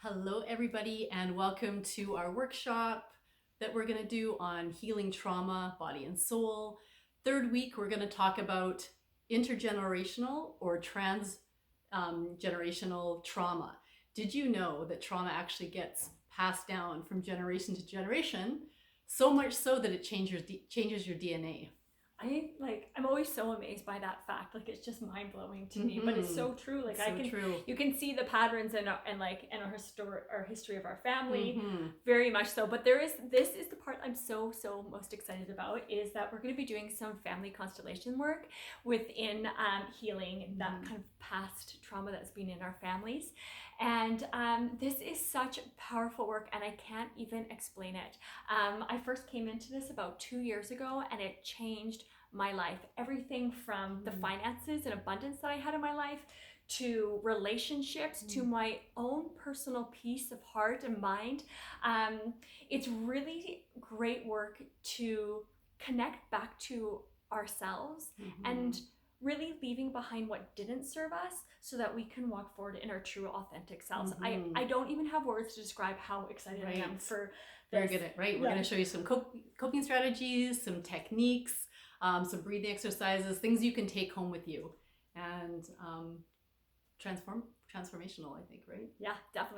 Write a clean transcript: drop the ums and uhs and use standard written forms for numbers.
Hello, everybody, and welcome to our workshop that we're going to do on healing trauma, body and soul. Third week, we're going to talk about intergenerational or generational trauma. Did you know that trauma actually gets passed down from generation to generation, so much so that it changes your DNA? I'm always so amazed by that fact. Like, it's just mind blowing to me, but it's so true. Like, True. you can see the patterns in our history of our family, Mm-hmm. very much so. But this is the part I'm so most excited about, is that we're going to be doing some family constellation work within healing that kind of past trauma that's been in our families. And this is such powerful work, and I can't even explain it. I first came into this about 2 years ago, and it changed my life. Everything from the finances and abundance that I had in my life, to relationships, to my own personal peace of heart and mind. It's really great work to connect back to ourselves and really leaving behind what didn't serve us so that we can walk forward in our true authentic selves. I don't even have words to describe how excited I am for this. Very good. Right. We're going to show you some coping strategies, some techniques, some breathing exercises, things you can take home with you, and transformational, I think, right? Yeah, definitely.